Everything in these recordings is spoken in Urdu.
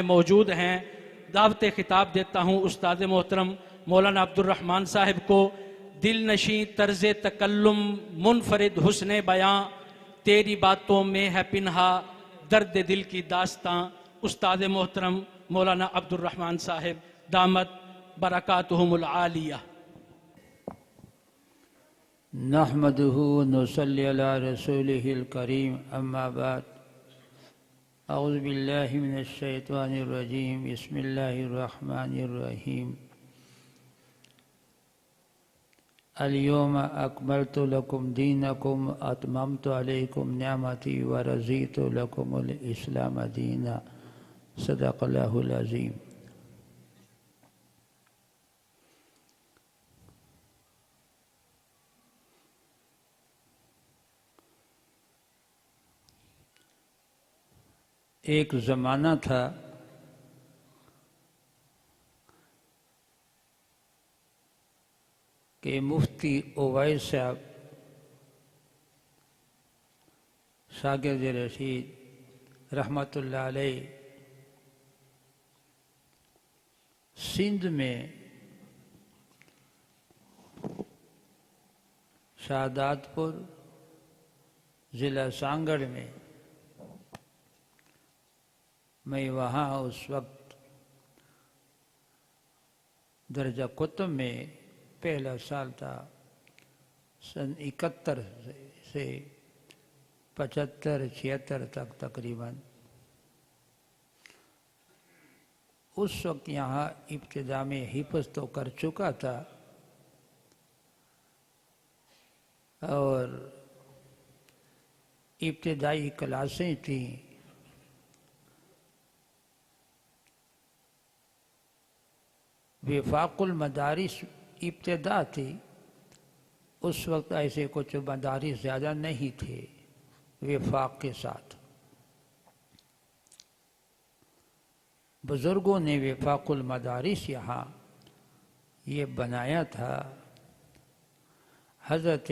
موجود ہیں، دعوت خطاب دیتا ہوں استاد محترم مولانا عبد الرحمن صاحب کو۔ دل نشیں طرز تکلم منفرد حسن بیاں، تیری باتوں میں ہے پنہا درد دل کی داستاں۔ استاد محترم مولانا عبد الرحمن صاحب دامت برکاتہم العالیہ۔ نحمده ونصلي على رسوله الكريم اما بعد اعوذ بالله من الشيطان الرجيم بسم الله الرحمن الرحيم اليوم اكملت لكم دينكم واتممت عليكم نعمتي ورضيت لكم الاسلام دينا صدق الله العظيم۔ ایک زمانہ تھا کہ مفتی اویس صاحب شاگرد رشید رحمۃ اللہ علیہ سندھ میں شہادات پور ضلع سانگڑ میں وہاں اس وقت درجہ کتب میں پہلا سال تھا، سن 71 سے 75 76 تک تقریباً۔ اس وقت یہاں ابتدا میں حفظ تو کر چکا تھا اور ابتدائی کلاسیں تھیں، وفاق المدارس ابتدا تھی۔ اس وقت ایسے کچھ مدارس زیادہ نہیں تھے وفاق کے ساتھ۔ بزرگوں نے وفاق المدارس یہاں یہ بنایا تھا۔ حضرت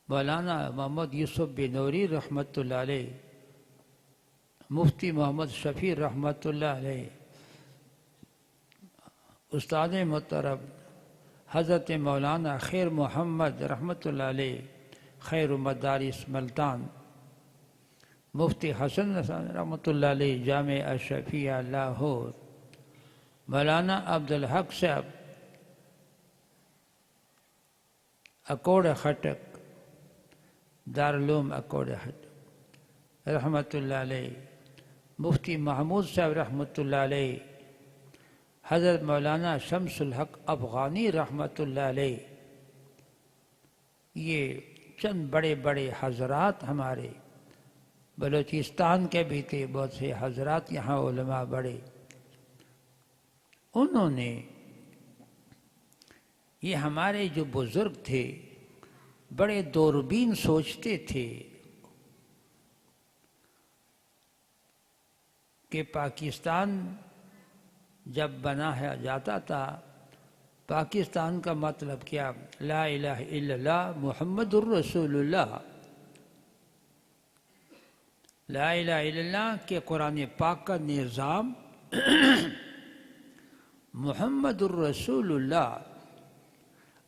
مولانا محمد یوسف بنوری رحمۃ اللہ علیہ، مفتی محمد شفیع رحمۃ اللہ علیہ، استاد محترم حضرت مولانا خیر محمد رحمۃ اللہ علیہ خیر مدارس ملتان، مفتی حسن رحمۃ اللہ علیہ جامع اشرفیہ لاہور، مولانا عبدالحق صاحب اکوڑ خٹک دارالعلوم اکوڑ خٹک رحمۃ اللہ علیہ، مفتی محمود صاحب رحمۃ اللہ علیہ، حضرت مولانا شمس الحق افغانی رحمۃ اللہ علیہ، یہ چند بڑے بڑے حضرات ہمارے بلوچستان کے بھی تھے، بہت سے حضرات یہاں علماء بڑے، انہوں نے یہ ہمارے جو بزرگ تھے بڑے دوربین سوچتے تھے کہ پاکستان جب بنایا جاتا تھا، پاکستان کا مطلب کیا؟ لا الہ الا اللہ محمد الرسول اللہ، لا الہ الا اللہ کے قرآن پاک کا نظام محمد الرسول اللہ،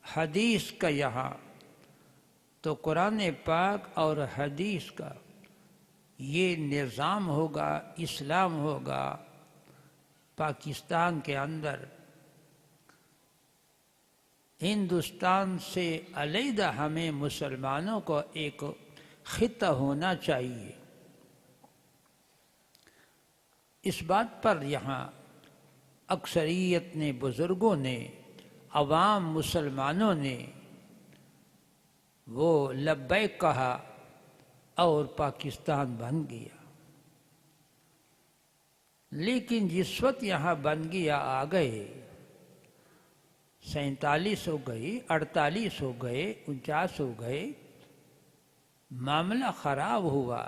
حدیث کا یہاں تو قرآن پاک اور حدیث کا یہ نظام ہوگا، اسلام ہوگا پاکستان کے اندر۔ ہندوستان سے علیحدہ ہمیں مسلمانوں کو ایک خطہ ہونا چاہیے۔ اس بات پر یہاں اکثریت نے، بزرگوں نے، عوام مسلمانوں نے وہ لبیک کہا اور پاکستان بن گیا۔ لیکن جس وقت یہاں بن گیا آ گئے، 47 ہو گئی، 48 ہو گئے، 49 ہو گئے، معاملہ خراب ہوا،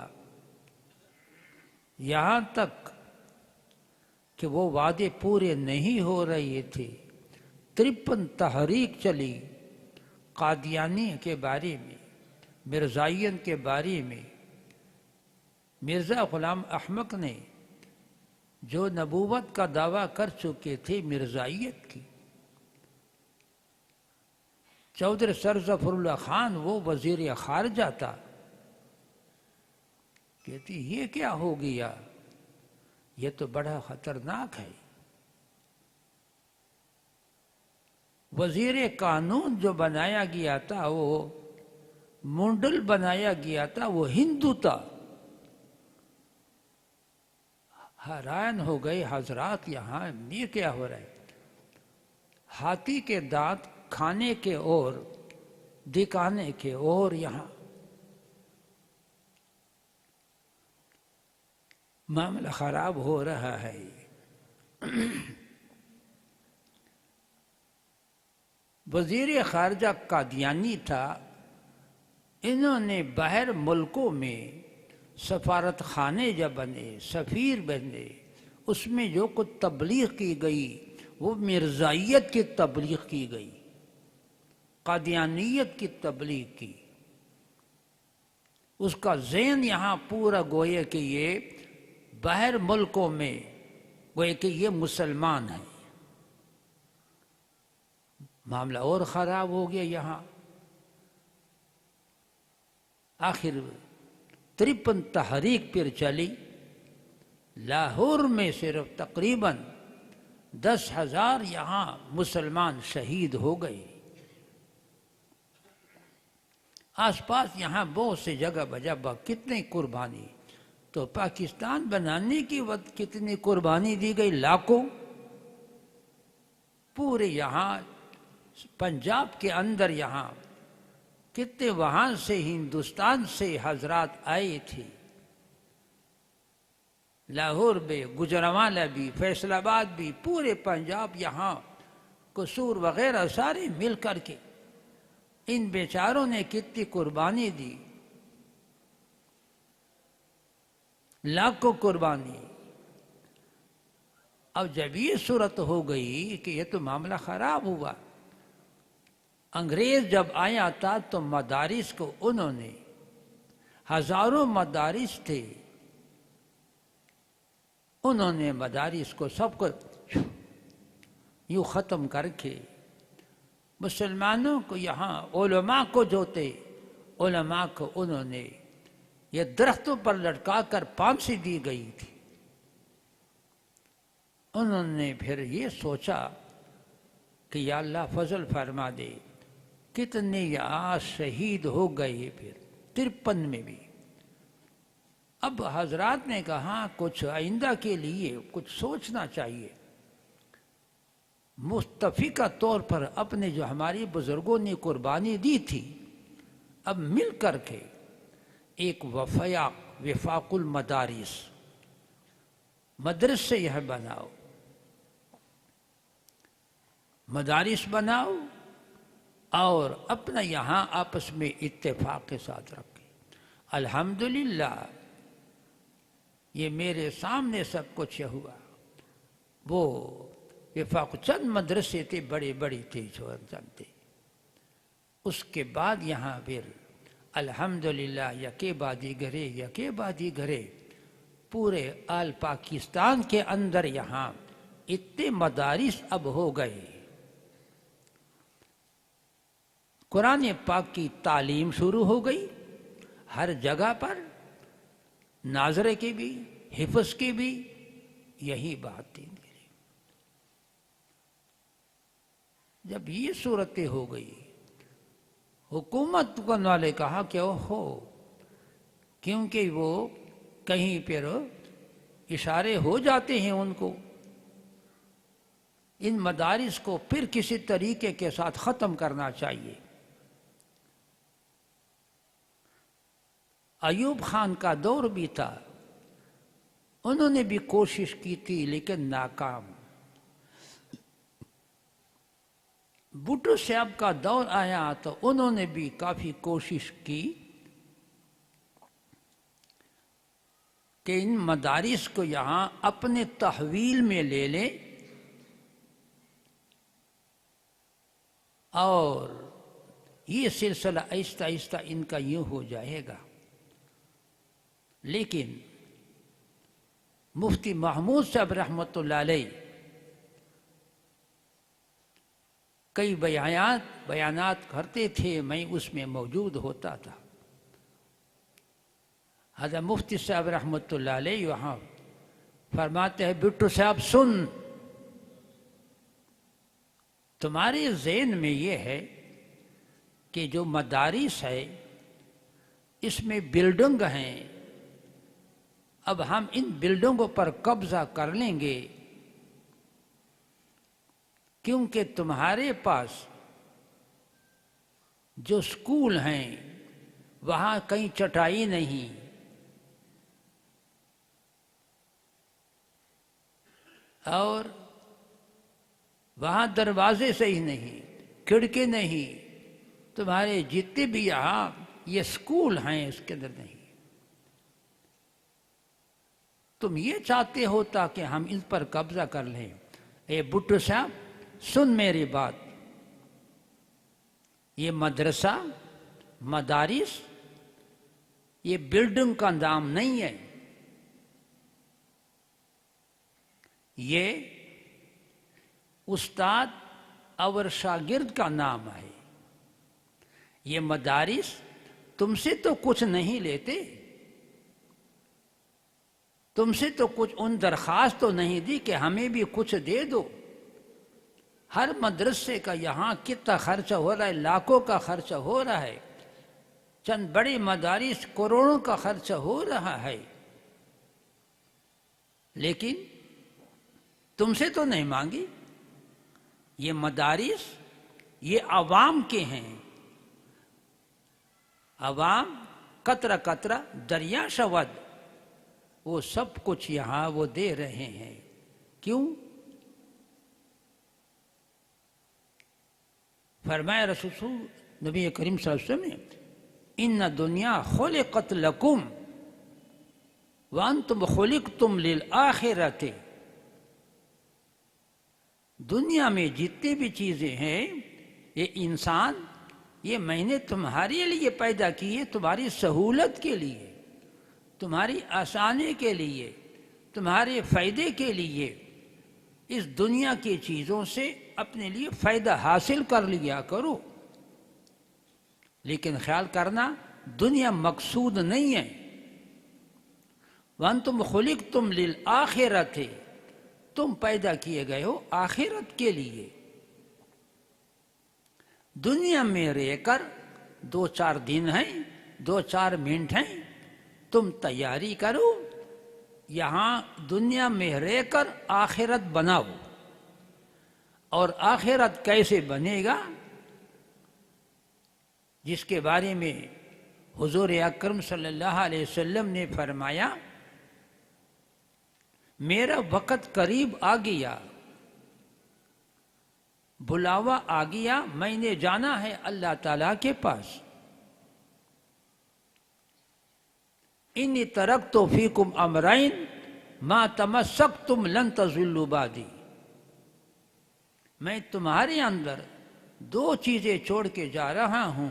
یہاں تک کہ وہ وعدے پورے نہیں ہو رہے تھے۔ 53 تحریک چلی قادیانی کے بارے میں، مرزائین کے بارے میں۔ مرزا غلام احمد نے جو نبوت کا دعویٰ کر چکے تھے مرزائیت کی. چودھری سر ظفر اللہ خان وہ وزیر خارجہ تھا. کہتی یہ کیا ہو گیا، یہ تو بڑا خطرناک ہے. وزیر قانون جو بنایا گیا تھا، وہ منڈل بنایا گیا تھا، وہ ہندو تھا. حیران ہو گئے حضرات، یہاں یہ کیا ہو رہا ہے؟ ہاتھی کے دانت کھانے کے اور دکھانے کے اور یہاں معاملہ خراب ہو رہا ہے. وزیر خارجہ قادیانی تھا. انہوں نے باہر ملکوں میں سفارت خانے جب بنے، سفیر بنے، اس میں جو کچھ تبلیغ کی گئی وہ مرزائیت کی تبلیغ کی گئی، قادیانیت کی تبلیغ کی. اس کا ذہن یہاں پورا گویا کہ یہ باہر ملکوں میں گویا کہ یہ مسلمان ہیں. معاملہ اور خراب ہو گیا. یہاں آخر 53 تحریک پھر چلی. لاہور میں صرف تقریباً 10,000 یہاں مسلمان شہید ہو گئے. آس پاس یہاں بہت سے جگہ بجہ کتنی قربانی. تو پاکستان بنانے کی وقت کتنی قربانی دی گئی، لاکھوں. پورے یہاں پنجاب کے اندر یہاں کتنے وہاں سے ہندوستان سے حضرات آئے تھے. لاہور بھی، گجرانوالہ بھی، فیصل آباد بھی، پورے پنجاب یہاں قصور وغیرہ سارے مل کر کے ان بیچاروں نے کتنی قربانی دی، لاکھوں قربانی. اب جب یہ صورت ہو گئی کہ یہ تو معاملہ خراب ہوا، انگریز جب آیا تھا تو مدارس کو انہوں نے، ہزاروں مدارس تھے، انہوں نے مدارس کو سب کو یوں ختم کر کے مسلمانوں کو یہاں علماء کو جو تھے، علماء کو انہوں نے یہ درختوں پر لٹکا کر پھانسی دی گئی تھی. انہوں نے پھر یہ سوچا کہ یا اللہ فضل فرما دے، کتنے یہاں شہید ہو گئے. پھر 53 میں بھی. اب حضرات نے کہا کچھ آئندہ کے لیے کچھ سوچنا چاہیے. متفقہ طور پر اپنے جو ہماری بزرگوں نے قربانی دی تھی، اب مل کر کے ایک وفاق المدارس مدرسے یہ بناؤ، مدارس بناؤ اور اپنا یہاں آپس میں اتفاق کے ساتھ رکھیں. الحمدللہ یہ میرے سامنے سب کچھ ہوا. وہ وفاق چند مدرسے تھے، بڑے بڑے تھے، چند تھے. اس کے بعد یہاں پھر الحمدللہ یکے بعد گھرے پورے آل پاکستان کے اندر یہاں اتنے مدارس اب ہو گئے. قرآن پاک کی تعلیم شروع ہو گئی ہر جگہ پر، ناظرے کی بھی، حفظ کی بھی. یہی بات تھی. جب یہ صورتیں ہو گئی، حکومت والے کہا کہ اوہو، کیونکہ وہ کہیں پھر اشارے ہو جاتے ہیں ان کو، ان مدارس کو پھر کسی طریقے کے ساتھ ختم کرنا چاہیے. ایوب خان کا دور بھی تھا، انہوں نے بھی کوشش کی تھی لیکن ناکام. بھٹو صاحب کا دور آیا تو انہوں نے بھی کافی کوشش کی کہ ان مدارس کو یہاں اپنے تحویل میں لے لیں اور یہ سلسلہ آہستہ آہستہ ان کا یوں ہو جائے گا. لیکن مفتی محمود صاحب رحمۃ اللہ علیہ کئی بیانات کرتے تھے، میں اس میں موجود ہوتا تھا۔ حضرت مفتی صاحب رحمۃ اللہ علیہ وہاں فرماتے ہیں، بٹو صاحب سن، تمہارے ذہن میں یہ ہے کہ جو مدارس ہے اس میں بلڈنگ ہیں، اب ہم ان بلڈنگوں پر قبضہ کر لیں گے کیونکہ تمہارے پاس جو اسکول ہیں وہاں کہیں چٹائی نہیں، اور وہاں دروازے صحیح نہیں، کھڑکی نہیں، تمہارے جتنے بھی یہاں یہ اسکول ہیں اس کے اندر نہیں۔ تم یہ چاہتے ہو تاکہ ہم ان پر قبضہ کر لیں۔ اے بھٹو صاحب سن میری بات، یہ مدرسہ مدارس یہ بلڈنگ کا نام نہیں ہے، یہ استاد اور شاگرد کا نام ہے۔ یہ مدارس تم سے تو کچھ نہیں لیتے، تم سے تو کچھ ان درخواست تو نہیں دی کہ ہمیں بھی کچھ دے دو۔ ہر مدرسے کا یہاں کتنا خرچہ ہو رہا ہے، لاکھوں کا خرچہ ہو رہا ہے، چند بڑے مدارس کروڑوں کا خرچہ ہو رہا ہے، لیکن تم سے تو نہیں مانگی۔ یہ مدارس یہ عوام کے ہیں، عوام قطرہ قطرہ دریا شود، وہ سب کچھ یہاں وہ دے رہے ہیں۔ کیوں؟ فرمایا رسول نبی کریم صلی اللہ علیہ وسلم نے، ان دنیا خلقت لکم وانتم خلقتم للآخرۃ، دنیا میں جتنی بھی چیزیں ہیں یہ انسان یہ میں نے تمہارے لیے پیدا کی ہے، تمہاری سہولت کے لیے، تمہاری آسانی کے لیے، تمہارے فائدے کے لیے۔ اس دنیا کی چیزوں سے اپنے لیے فائدہ حاصل کر لیا کرو، لیکن خیال کرنا دنیا مقصود نہیں ہے۔ وَأَنْتُمْ خُلِقْتُمْ لِلْآخِرَةِ، تم پیدا کیے گئے ہو آخرت کے لیے۔ دنیا میں رہ کر 2-4 دن ہیں، 2-4 منٹ ہیں، تم تیاری کرو، یہاں دنیا میں رہ کر آخرت بناؤ۔ اور آخرت کیسے بنے گا، جس کے بارے میں حضور اکرم صلی اللہ علیہ وسلم نے فرمایا، میرا وقت قریب آ گیا، بلاوا آ گیا، میں نے جانا ہے اللہ تعالیٰ کے پاس۔ انی ترکت فیکم امرین ما تمسکتم لن تضلوا بعدی، میں تمہارے اندر 2 چیزیں چھوڑ کے جا رہا ہوں،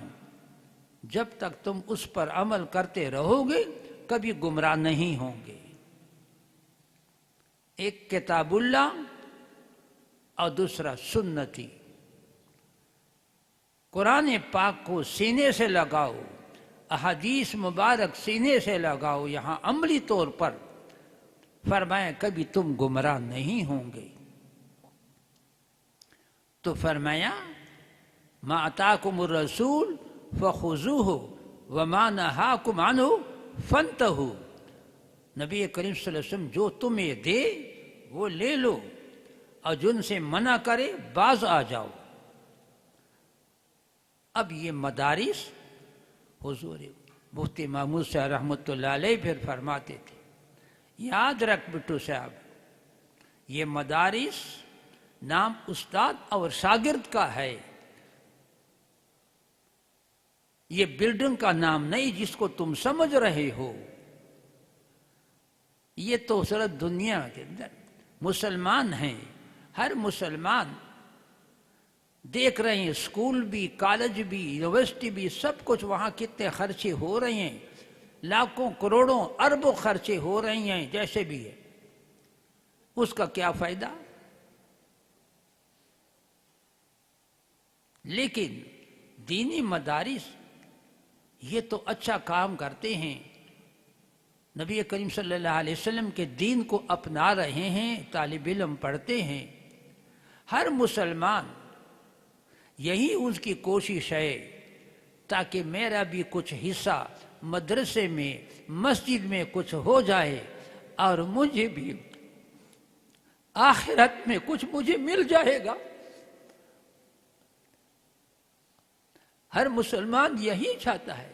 جب تک تم اس پر عمل کرتے رہو گے کبھی گمراہ نہیں ہوں گے۔ ایک کتاب اللہ اور دوسرا سنتی۔ قرآن پاک کو سینے سے لگاؤ، احادیث مبارک سینے سے لگاؤ، یہاں عملی طور پر فرمایا کبھی تم گمراہ نہیں ہوں گے۔ تو فرمایا ما اتاکم الرسول فخذوہ وما نہاکم عنہ فانتہوا، نبی کریم صلی اللہ علیہ وسلم جو تمہیں دے وہ لے لو، اور جن سے منع کرے باز آ جاؤ۔ اب یہ مدارس حضور مفتی محمود صاحب رحمۃ اللہ علیہ پھر فرماتے تھے، یاد رکھ بٹو صاحب، یہ مدارس نام استاد اور شاگرد کا ہے، یہ بلڈنگ کا نام نہیں جس کو تم سمجھ رہے ہو۔ یہ تو صرف دنیا کے اندر مسلمان ہیں، ہر مسلمان دیکھ رہے ہیں، اسکول بھی، کالج بھی، یونیورسٹی بھی، سب کچھ وہاں کتنے خرچے ہو رہے ہیں، لاکھوں کروڑوں اربوں خرچے ہو رہے ہیں، جیسے بھی ہے۔ اس کا کیا فائدہ؟ لیکن دینی مدارس یہ تو اچھا کام کرتے ہیں، نبی کریم صلی اللہ علیہ وسلم کے دین کو اپنا رہے ہیں، طالب علم پڑھتے ہیں۔ ہر مسلمان یہی اس کی کوشش ہے تاکہ میرا بھی کچھ حصہ مدرسے میں، مسجد میں کچھ ہو جائے اور مجھے بھی آخرت میں کچھ مجھے مل جائے گا۔ ہر مسلمان یہی چاہتا ہے۔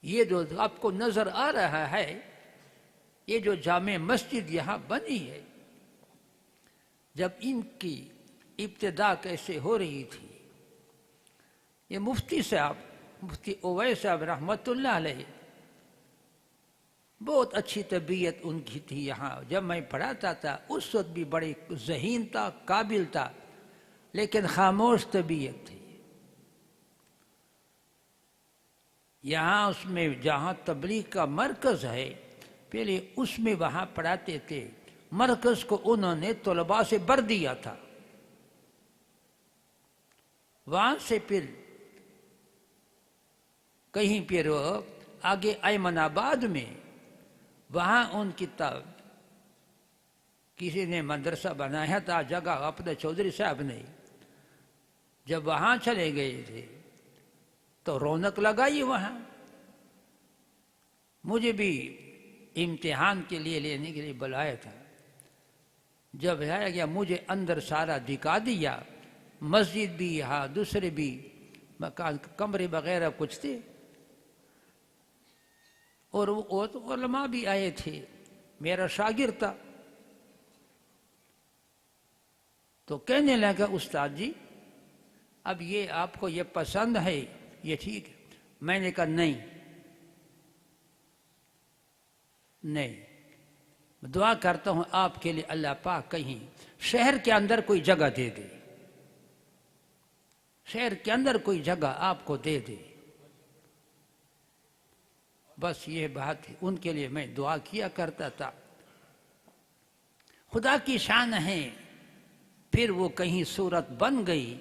یہ جو آپ کو نظر آ رہا ہے، یہ جو جامع مسجد یہاں بنی ہے، جب ان کی ابتدا کیسے ہو رہی تھی، یہ مفتی صاحب، مفتی اویس صاحب رحمۃ اللہ علیہ، بہت اچھی طبیعت ان کی تھی۔ یہاں جب میں پڑھاتا تھا اس وقت بھی بڑے ذہین تھا، قابل تھا، لیکن خاموش طبیعت تھی۔ یہاں اس میں جہاں تبلیغ کا مرکز ہے، پہلے اس میں وہاں پڑھاتے تھے، مرکز کو انہوں نے طلباء سے بھر دیا تھا۔ وہاں سے پھر کہیں پھر آگے ایمن آباد میں، وہاں ان کی کسی نے مدرسہ بنایا تھا، جگہ اپنے چودھری صاحب نے۔ جب وہاں چلے گئے تھے تو رونق لگائی وہاں۔ مجھے بھی امتحان کے لیے لینے کے لیے بلایا تھا۔ جب آیا گیا مجھے اندر سارا دکھا دیا، مسجد بھی، یہاں دوسرے بھی مکان، کمرے وغیرہ کچھ تھے، اور علماء بھی آئے تھے، میرا شاگرد تھا۔ تو کہنے لگا استاد جی اب یہ آپ کو یہ پسند ہے، یہ ٹھیک ہے۔ میں نے کہا نہیں، دعا کرتا ہوں آپ کے لیے اللہ پاک کہیں شہر کے اندر کوئی جگہ دے دے، شہر کے اندر کوئی جگہ آپ کو دے دے، بس یہ بات ہے۔ ان کے لیے میں دعا کیا کرتا تھا۔ خدا کی شان ہے، پھر وہ کہیں صورت بن گئی۔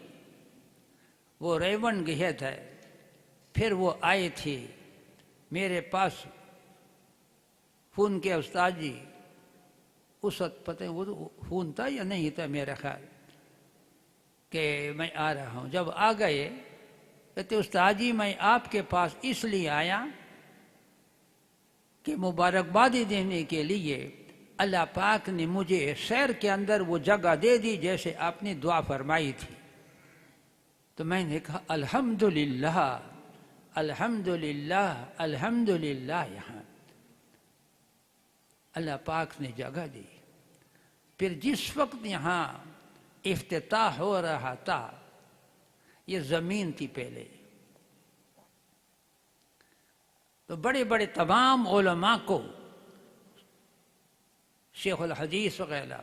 وہ ریون گئے تھے، پھر وہ آئے تھے میرے پاس، فون کیا استاد جی، اس وقت پتہ وہ فون تھا یا نہیں تھا میرا خیال، کہ میں آ رہا ہوں۔ جب آ گئے کہتے استاد جی میں آپ کے پاس اس لیے آیا کہ مبارکبادی دینے کے لیے اللہ پاک نے مجھے شہر کے اندر وہ جگہ دے دی جیسے آپ نے دعا فرمائی تھی۔ تو میں نے کہا الحمدللہ الحمدللہ الحمدللہ، یہاں اللہ پاک نے جگہ دی۔ پھر جس وقت یہاں افتتاح ہو رہا تھا، یہ زمین تھی پہلے، تو بڑے بڑے تمام علماء کو، شیخ الحدیث وغیرہ،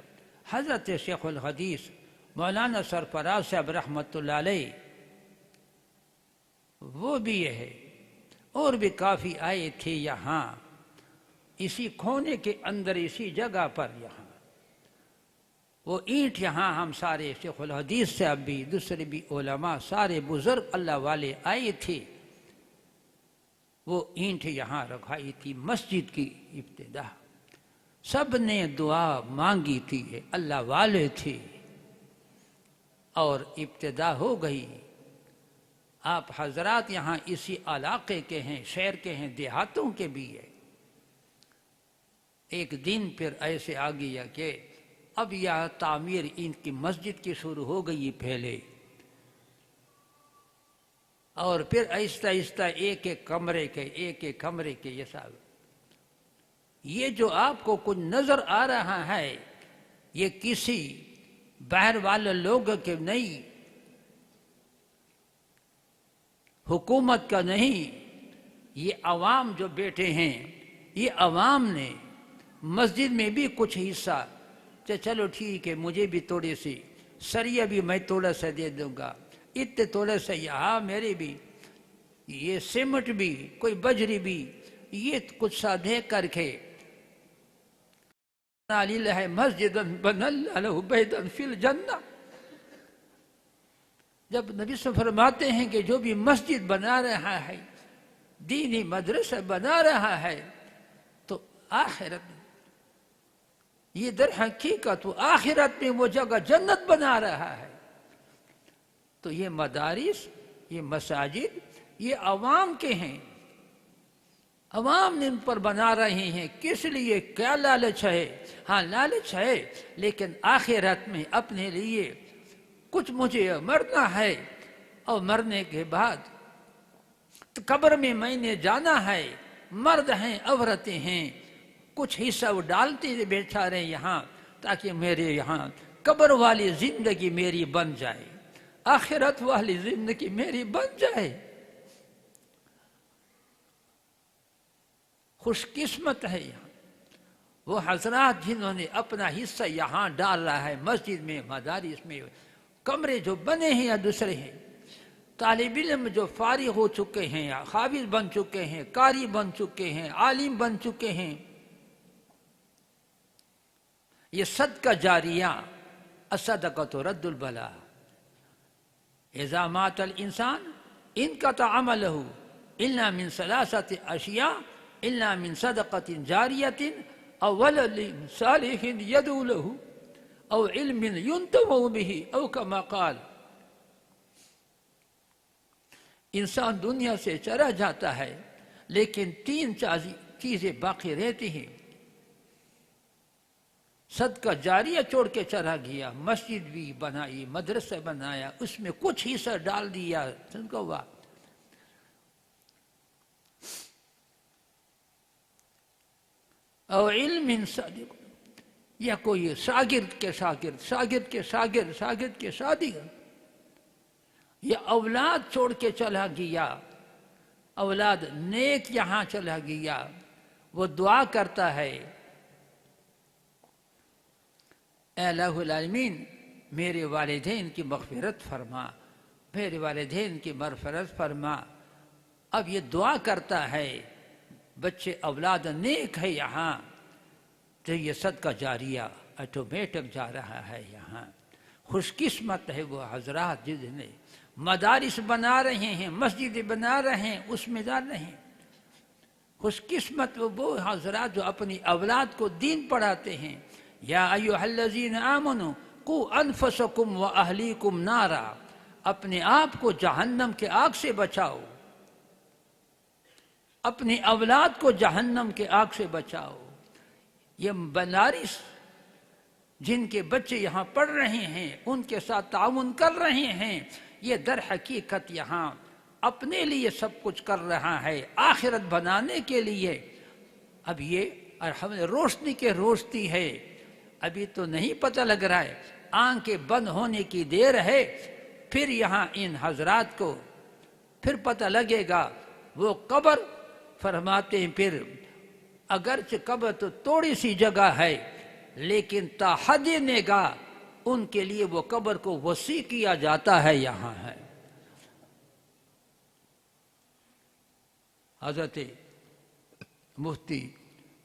حضرت شیخ الحدیث مولانا سرفراز صاحب رحمۃ اللہ علیہ، وہ بھی یہ ہے، اور بھی کافی آئے تھے یہاں اسی کونے کے اندر، اسی جگہ پر۔ یہاں وہ اینٹ، یہاں ہم سارے شیخ الحدیث صاحب بھی، دوسرے بھی علماء، سارے بزرگ اللہ والے آئے تھے، وہ اینٹ یہاں رکھائی تھی۔ مسجد کی ابتدا سب نے دعا مانگی تھی، اللہ والے تھے، اور ابتدا ہو گئی۔ آپ حضرات یہاں اسی علاقے کے ہیں، شہر کے ہیں، دیہاتوں کے بھی ہیں۔ ایک دن پھر ایسے آ گیا کہ اب یہ تعمیر ان کی مسجد کی شروع ہو گئی پہلے، اور پھر آہستہ آہستہ ایک ایک کمرے کے یہ سب، یہ جو آپ کو کچھ نظر آ رہا ہے یہ کسی باہر والے لوگ کے نہیں، حکومت کا نہیں، یہ عوام جو بیٹھے ہیں، یہ عوام نے مسجد میں بھی کچھ حصہ، چلو ٹھیک ہے مجھے بھی تھوڑی سی سریہ بھی میں تھوڑا سا دے دوں گا، اتنے تھوڑا سا یہاں میرے بھی، یہ سیمنٹ بھی، کوئی بجری بھی، یہ کچھ سا دے کر کے للہ مسجدا بنى الله له بيتا في الجنہ. جب نبی صلی اللہ علیہ وسلم فرماتے ہیں کہ جو بھی مسجد بنا رہا ہے، دینی مدرسہ بنا رہا ہے، تو آخرت میں یہ در حقیقت وہ آخرت میں وہ جگہ جنت بنا رہا ہے. تو یہ مدارس، یہ مساجد، یہ عوام کے ہیں، عوام نے ان پر بنا رہے ہیں. کس لیے؟ کیا لالچ ہے؟ ہاں لالچ ہے، لیکن آخرت میں اپنے لیے کچھ مجھے مرنا ہے، اور مرنے کے بعد قبر میں میں نے جانا ہے. مرد ہیں، عورتیں ہیں، کچھ حصہ وہ ڈالتے بیچارے یہاں، تاکہ میرے یہاں قبر والی زندگی میری بن جائے، آخرت والی زندگی میری بن جائے. خوش قسمت ہے یہاں وہ حضرات جنہوں نے اپنا حصہ یہاں ڈالا ہے. مسجد میں، مدارس میں کمرے جو بنے ہیں یا دوسرے ہیں، طالب علم جو فارغ ہو چکے ہیں، یا حافظ بن چکے ہیں، قاری بن چکے ہیں، عالم بن چکے ہیں، یہ صدقہ جاریہ. الصدقۃ رد البلاء. اذا مات الانسان انقطع عمله الا من ثلاثه اشیاء الا من صدقۃ جاریۃ او ولد صالح يدعو له او علم ينتفع به او كما قال. انسان دنیا سے چلا جاتا ہے، لیکن تین چیزیں باقی رہتی ہیں. صدقہ جاریہ چھوڑ کے چلا گیا، مسجد بھی بنائی، مدرسہ بنایا، اس میں کچھ حصہ ڈال دیا، صدقہ ہوا. اور علم صادق، یا کوئی شاگرد کے شاگرد، شاگرد کے شاگرد، شاگرد کے شاگرد، یا اولاد چھوڑ کے چلا گیا، اولاد نیک یہاں چلا گیا، وہ دعا کرتا ہے، اے الہ العالمین میرے والدین کی مغفرت فرما، میرے والدین کی مغفرت فرما. اب یہ دعا کرتا ہے، بچے اولاد نیک ہے یہاں، تو یہ صدقہ جاریہ آٹومیٹک جا رہا ہے یہاں. خوش قسمت ہے وہ حضرات جن نے مدارس بنا رہے ہیں، مسجدیں بنا رہے ہیں، اس میں جا رہے ہیں. خوش قسمت وہ حضرات جو اپنی اولاد کو دین پڑھاتے ہیں. یا ایھا الذین آمنوا قوا انفسکم واہلیکم نارا، اپنے آپ کو جہنم کے آگ سے بچاؤ، اپنی اولاد کو جہنم کے آگ سے بچاؤ. یہ مدارس جن کے بچے یہاں پڑھ رہے ہیں، ان کے ساتھ تعاون کر رہے ہیں، یہ در حقیقت یہاں اپنے لیے سب کچھ کر رہا ہے، آخرت بنانے کے لیے. اب یہ روشنی کے روشنی ہے، ابھی تو نہیں پتہ لگ رہا ہے، آنکھیں بند ہونے کی دیر ہے، پھر یہاں ان حضرات کو پھر پتہ لگے گا. وہ قبر فرماتے ہیں، پھر اگرچہ قبر تو تھوڑی سی جگہ ہے، لیکن تا حد نگاہ ان کے لیے وہ قبر کو وسیع کیا جاتا ہے یہاں ہے. حضرت مفتی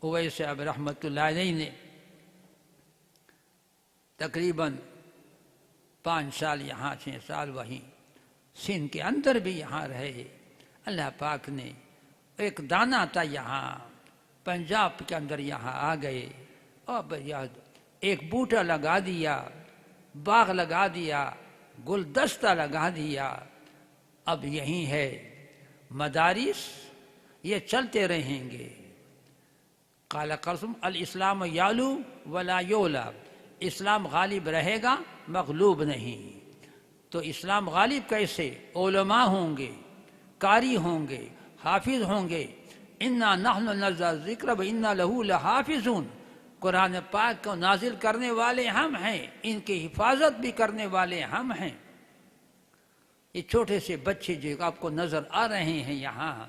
اویس صاحب رحمۃ اللہ علیہ نے تقریباً 5 سال یہاں، 6 سال وہیں سندھ کے اندر بھی یہاں رہے. اللہ پاک نے ایک دانہ تھا یہاں پنجاب کے اندر، یہاں آ گئے اور ایک بوٹا لگا دیا، باغ لگا دیا، گلدستہ لگا دیا. اب یہیں ہے. مدارس یہ چلتے رہیں گے. قال قسم الاسلام یعلو ولا یعلی، اسلام غالب رہے گا، مغلوب نہیں. تو اسلام غالب کیسے؟ علماء ہوں گے، قاری ہوں گے، حافظ ہوں گے. انا نحن نزلنا الذکر وانا لہ لحافظون، قرآن پاک کو نازل کرنے والے ہم ہیں، ان کی حفاظت بھی کرنے والے ہم ہیں. یہ چھوٹے سے بچے جو آپ کو نظر آ رہے ہیں یہاں،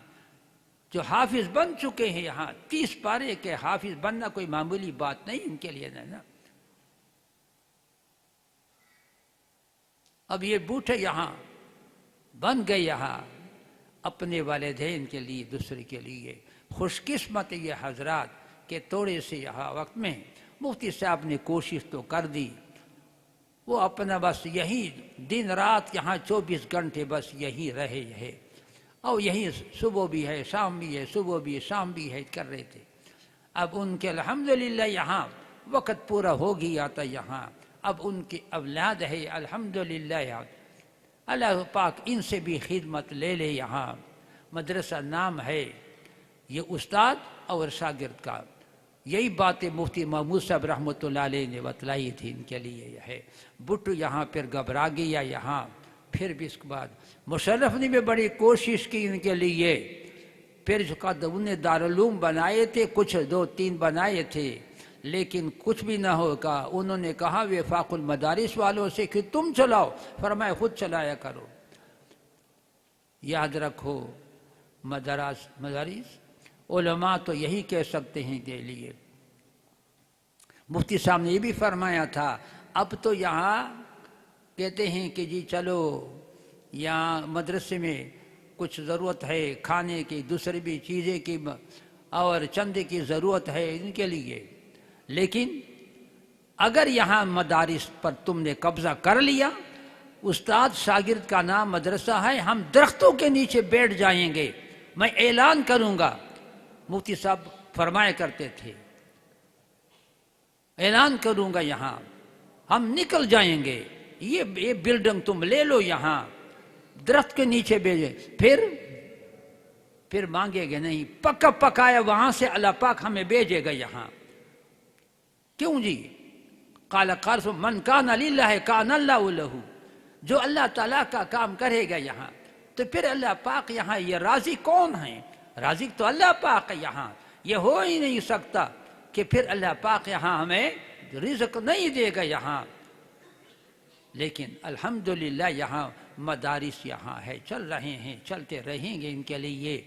جو حافظ بن چکے ہیں یہاں، 30 پارے کے حافظ بننا کوئی معمولی بات نہیں ان کے لیے نا. اب یہ بوٹے یہاں بن گئے، یہاں اپنے والدین کے لیے، دوسرے کے لیے. خوش قسمت یہ حضرات کہ تھوڑے سے یہاں وقت میں مفتی صاحب نے کوشش تو کر دی، وہ اپنا بس یہی دن رات یہاں 24 گھنٹے بس یہی رہے ہے، اور یہی صبح بھی ہے شام بھی ہے، صبح بھی ہے شام بھی ہے کر رہے تھے۔ اب ان کے الحمدللہ یہاں وقت پورا ہو گیا تھا یہاں، اب ان کی اولاد ہے الحمدللہ، اللہ پاک ان سے بھی خدمت لے لے۔ یہاں مدرسہ نام ہے یہ استاد اور شاگرد کا، یہی باتیں مفتی محمود صاحب رحمۃ اللہ علیہ نے بتلائی تھی ان کے لیے یہ ہے۔ بٹو یہاں پھر گھبرا گیا یہاں، پھر بھی اس کے بعد مشرف نے بھی بڑی کوشش کی ان کے لیے، پھر جو کہا انہوں نے دارالعلوم بنائے تھے، کچھ 2-3 بنائے تھے، لیکن کچھ بھی نہ ہوگا۔ انہوں نے کہا وفاق المدارس والوں سے کہ تم چلاؤ، فرمایا خود چلایا کرو۔ یاد رکھو مدارس علماء تو یہی کہہ سکتے ہیں کے لیے۔ مفتی صاحب نے یہ بھی فرمایا تھا اب تو یہاں کہتے ہیں کہ جی چلو یہاں مدرسے میں کچھ ضرورت ہے کھانے کی، دوسری بھی چیزیں کی اور چندے کی ضرورت ہے ان کے لیے، لیکن اگر یہاں مدارس پر تم نے قبضہ کر لیا، استاد شاگرد کا نام مدرسہ ہے، ہم درختوں کے نیچے بیٹھ جائیں گے، میں اعلان کروں گا۔ مفتی صاحب فرمایا کرتے تھے اعلان کروں گا یہاں ہم نکل جائیں گے، یہ بلڈنگ تم لے لو، یہاں درخت کے نیچے بھیجے، پھر مانگے گے نہیں، پکا پکایا وہاں سے اللہ پاک ہمیں بھیجے گا یہاں۔ کیوں جی؟ قال قارث من کان للہ کان اللہ لہ، جو اللہ تعالیٰ کا کام کرے گا یہاں تو پھر اللہ پاک یہاں، یہ رازق کون ہے؟ رازق تو اللہ پاک ہے یہاں، یہ ہو ہی نہیں سکتا کہ پھر اللہ پاک یہاں ہمیں رزق نہیں دے گا یہاں۔ لیکن الحمدللہ یہاں مدارس یہاں ہے، چل رہے ہیں، چلتے رہیں گے ان کے لیے۔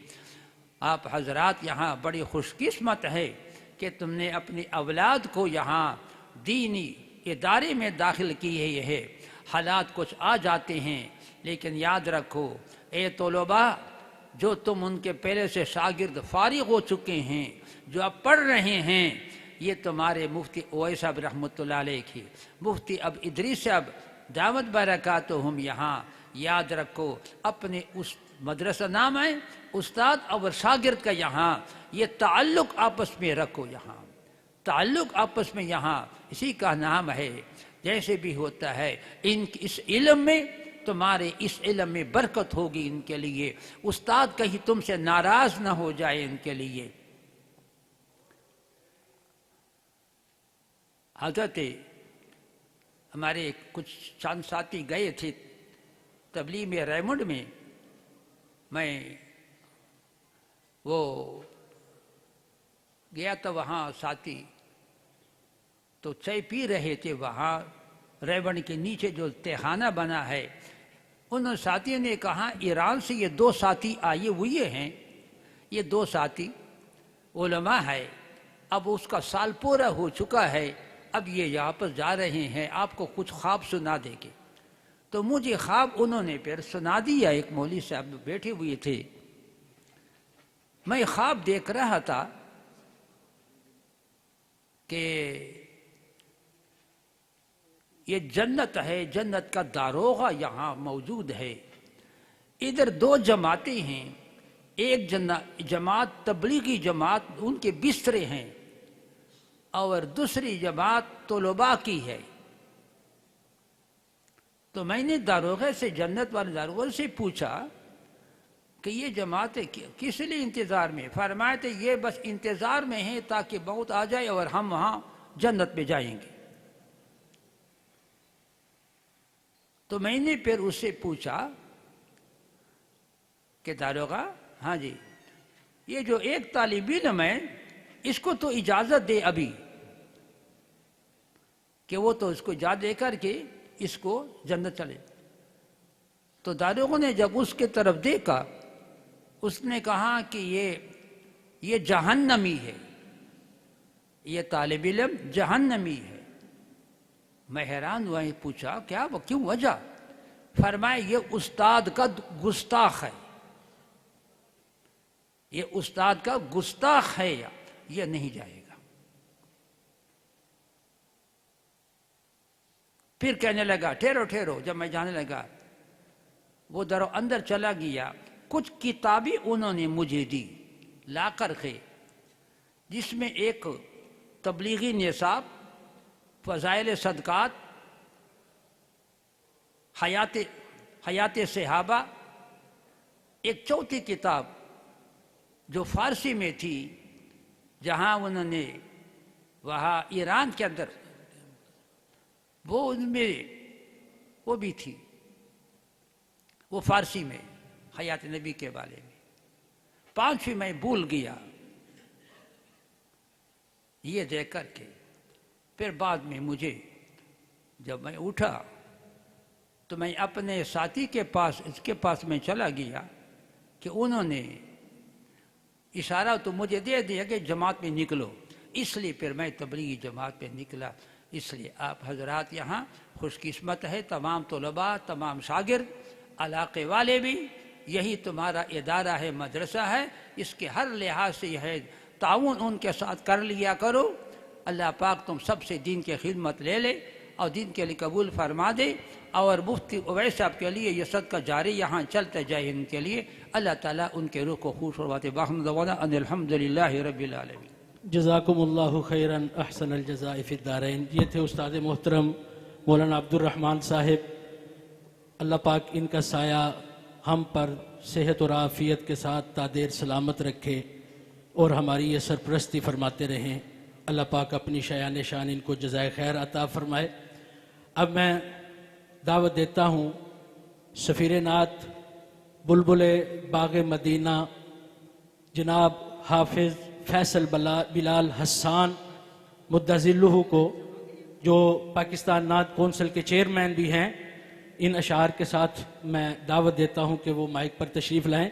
آپ حضرات یہاں بڑی خوش قسمت ہے کہ تم نے اپنی اولاد کو یہاں دینی ادارے میں داخل کیے ہے۔ حالات کچھ آ جاتے ہیں، لیکن یاد رکھو اے طلباء، جو تم ان کے پہلے سے شاگرد فارغ ہو چکے ہیں، جو اب پڑھ رہے ہیں، یہ تمہارے مفتی اویس صاحب رحمۃ اللہ علیہ کی، مفتی اب ادریس صاحب دعوت برکاتہم، یہاں یاد رکھو اپنے اس مدرسہ نام ہے استاد اور شاگرد کا، یہاں یہ تعلق آپس میں رکھو، یہاں تعلق آپس میں، یہاں اسی کا نام ہے۔ جیسے بھی ہوتا ہے اس علم میں، تمہارے اس علم میں برکت ہوگی ان کے لیے، استاد کہیں تم سے ناراض نہ ہو جائے ان کے لیے۔ حضرت ہمارے کچھ چند ساتھی گئے تھے تبلیغ میں ریمنڈ میں وہ گیا تھا، وہاں ساتھی تو چائے پی رہے تھے، وہاں ریمنڈ کے نیچے جو تہخانہ بنا ہے، ان ساتھیوں نے کہا ایران سے یہ 2 ساتھی آئے ہوئے ہیں، یہ 2 ساتھی علماء ہے، اب اس کا سال پورا ہو چکا ہے، اب یہ واپس جا رہے ہیں، آپ کو کچھ خواب سنا دے گے۔ تو مجھے خواب انہوں نے پھر سنا دیا، ایک مولوی صاحب بیٹھے ہوئے تھے، میں خواب دیکھ رہا تھا کہ یہ جنت ہے، جنت کا داروغہ یہاں موجود ہے، ادھر 2 جماعتیں ہیں، ایک جماعت تبلیغی جماعت ان کے بسترے ہیں، اور دوسری جماعت طلباء کی ہے۔ تو میں نے داروغے سے، جنت والے داروغے سے پوچھا کہ یہ جماعتیں کس لیے انتظار میں؟ فرمایا تھے یہ بس انتظار میں ہیں تاکہ موت آ جائے اور ہم وہاں جنت میں جائیں گے۔ تو میں نے پھر اس سے پوچھا کہ داروغہ، ہاں جی، یہ جو ایک طالب علم ہے اس کو تو اجازت دے ابھی، کہ وہ تو اس کو اجازت دے کر کے اس کو جنت چلے۔ تو داروغہ نے جب اس کے طرف دیکھا، اس نے کہا کہ یہ جہنمی ہے، یہ طالب علم جہنمی ہے۔ میں حیران ہوا، پوچھا کیوں وجہ؟ فرمایا یہ استاد کا گستاخ ہے، یہ استاد کا گستاخ ہے، یہ نہیں جائے گا۔ پھر کہنے لگا ٹھہرو ٹھہرو. جب میں جانے لگا وہ درو اندر چلا گیا. کچھ کتابیں انہوں نے مجھے دی لا کر کے، جس میں ایک تبلیغی نصاب، فضائل صدقات، حیات صحابہ، ایک چوتھی کتاب جو فارسی میں تھی، جہاں انہوں نے وہاں ایران کے اندر وہ ان میں وہ بھی تھی، وہ فارسی میں حیات نبی کے بارے میں. پانچویں میں بھول گیا یہ دیکھ کر کے. پھر بعد میں مجھے جب میں اٹھا تو میں اپنے ساتھی کے پاس، اس کے پاس میں چلا گیا کہ انہوں نے اشارہ تو مجھے دے دیا کہ جماعت میں نکلو. اس لیے پھر میں تبلیغی جماعت میں نکلا. اس لیے آپ حضرات یہاں خوش قسمت ہے، تمام طلباء، تمام شاگرد، علاقے والے بھی. یہی تمہارا ادارہ ہے، مدرسہ ہے. اس کے ہر لحاظ سے یہ ہے تعاون ان کے ساتھ کر لیا کرو. اللہ پاک تم سب سے دین کی خدمت لے لے اور دین کے لیے قبول فرما دے. اور مفتی اویس صاحب کے لیے یہ صدقہ جاری یہاں چلتا جائے ان کے لیے. اللہ تعالیٰ ان کے روح کو خوش فرماتے. باہم دعوانا ان الحمدللہ رب العالمین. جزاکم اللہ خیراً احسن الجزاء فی الدارین. یہ تھے استاد محترم مولانا عبد الرحمن صاحب. اللہ پاک ان کا سایہ ہم پر صحت اور عافیت کے ساتھ تادیر سلامت رکھے اور ہماری یہ سرپرستی فرماتے رہیں. اللہ پاک اپنی شایان شان ان کو جزائے خیر عطا فرمائے. اب میں دعوت دیتا ہوں سفیر نعت بلبل باغ مدینہ جناب حافظ فیصل بلال حسان مدظلہ کو، جو پاکستان نعت کونسل کے چیئرمین بھی ہیں. ان اشعار کے ساتھ میں دعوت دیتا ہوں کہ وہ مائک پر تشریف لائیں.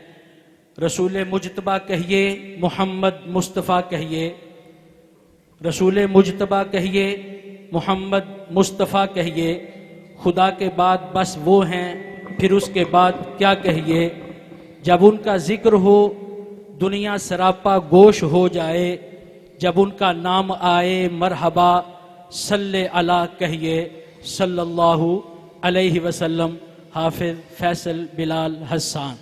رسول مجتبیٰ کہیے، محمد مصطفیٰ کہیے، رسول مجتبیٰ کہیے، محمد مصطفیٰ کہیے. خدا کے بعد بس وہ ہیں، پھر اس کے بعد کیا کہیے. جب ان کا ذکر ہو دنیا سراپا گوش ہو جائے. جب ان کا نام آئے مرحبا صلی علی کہیے، صلی اللہ علیہ وسلم. حافظ فیصل بلال حسان.